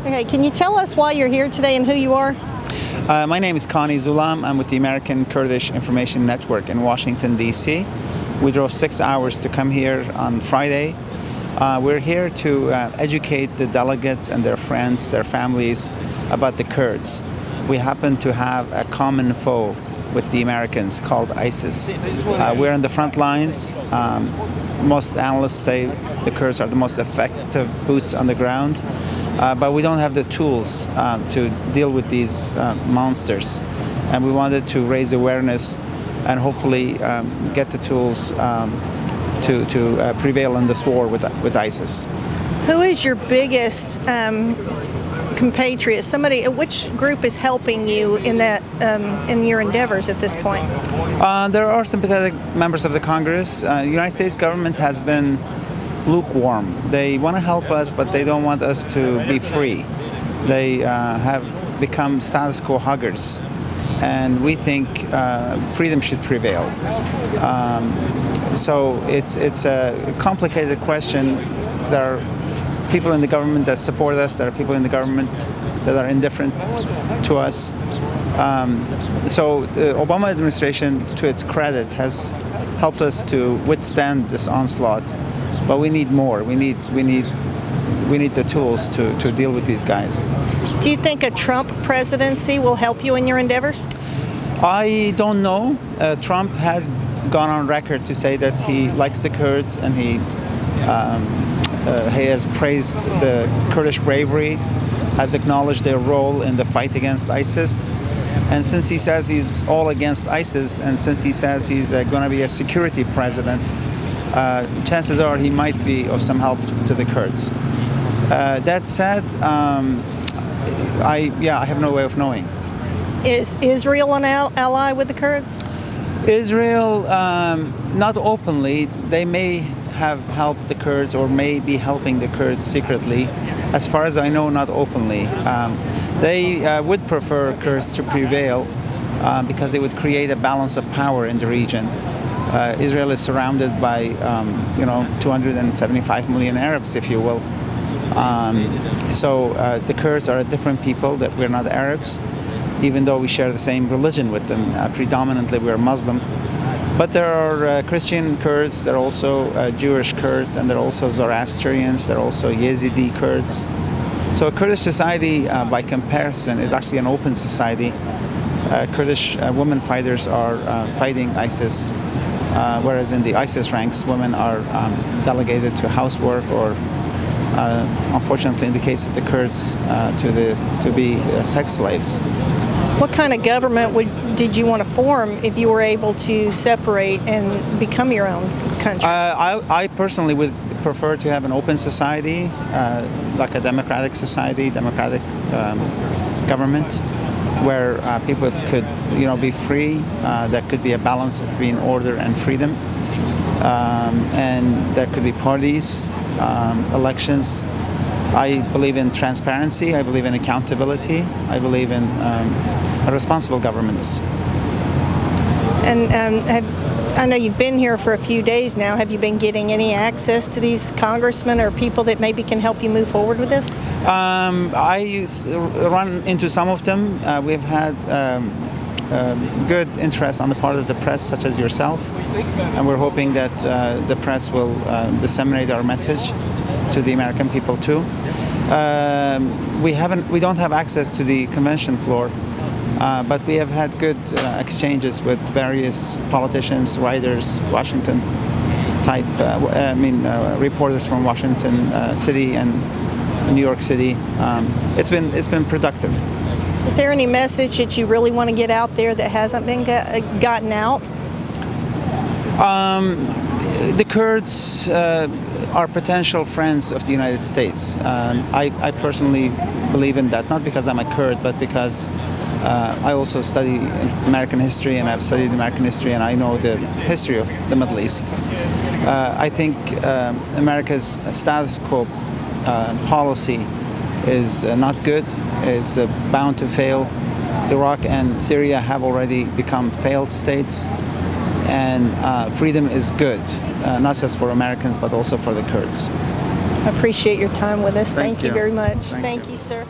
Okay, can you tell us why you're here today and who you are? My name is Kani Xulam. I'm with the American Kurdish Information Network in Washington, D.C. We drove 6 hours to come here on Friday. We're here to educate the delegates and their friends, their families, about the Kurds. We happen to have a common foe with the Americans called ISIS. We're on the front lines. Most analysts say the Kurds are the most effective boots on the ground, but we don't have the tools to deal with these monsters. And we wanted to raise awareness and hopefully get the tools to prevail in this war with ISIS. Who is your biggest compatriot? Which group is helping you in that in your endeavors at this point? There are sympathetic members of the Congress. The United States government has been lukewarm. They want to help us, but they don't want us to be free. They have become status quo huggers, and we think freedom should prevail. So it's a complicated question. There are people in the government that support us. There are people in the government that are indifferent to us. So the Obama administration, to its credit, has helped us to withstand this onslaught. But we need more. We need the tools to deal with these guys. Do you think a Trump presidency will help you in your endeavors? I don't know. Trump has gone on record to say that he likes the Kurds, and he has praised the Kurdish bravery, has acknowledged their role in the fight against ISIS. And since he says he's all against ISIS, and since he says he's going to be a security president, chances are he might be of some help to the Kurds. That said, I have no way of knowing. Is Israel an ally with the Kurds? Israel, not openly. They may have helped the Kurds or may be helping the Kurds secretly. As far as I know, not openly. They would prefer Kurds to prevail because it would create a balance of power in the region. Israel is surrounded by, 275 million Arabs, if you will. So the Kurds are a different people, that we're not Arabs, even though we share the same religion with them. Predominantly, we're Muslim. But there are Christian Kurds, there are also Jewish Kurds, and there are also Zoroastrians, there are also Yazidi Kurds. So Kurdish society, by comparison, is actually an open society. Kurdish women fighters are fighting ISIS, whereas in the ISIS ranks, women are delegated to housework or, unfortunately in the case of the Kurds, to be sex slaves. What kind of government did you want to form if you were able to separate and become your own country? I personally would prefer to have an open society, like a democratic society, democratic government, where people could, be free. There could be a balance between order and freedom, and there could be parties, elections. I believe in transparency. I believe in accountability. I believe in responsible governments. And I know you've been here for a few days now. Have you been getting any access to these congressmen or people that maybe can help you move forward with this? I run into some of them. We've had good interest on the part of the press, such as yourself, and we're hoping that the press will disseminate our message to the American people too. We don't have access to the convention floor, but we have had good exchanges with various politicians, writers, Washington type, reporters from Washington City and New York City. It's been productive. Is there any message that you really want to get out there that hasn't been gotten out? The Kurds are potential friends of the United States. I personally believe in that, not because I'm a Kurd, but because I also study American history, and I've studied American history, and I know the history of the Middle East. I think America's status quo policy is not good, is bound to fail. Iraq and Syria have already become failed states, and freedom is good, not just for Americans, but also for the Kurds. I appreciate your time with us. Thank Thank you you. very much. Thank Thank you. you, sir.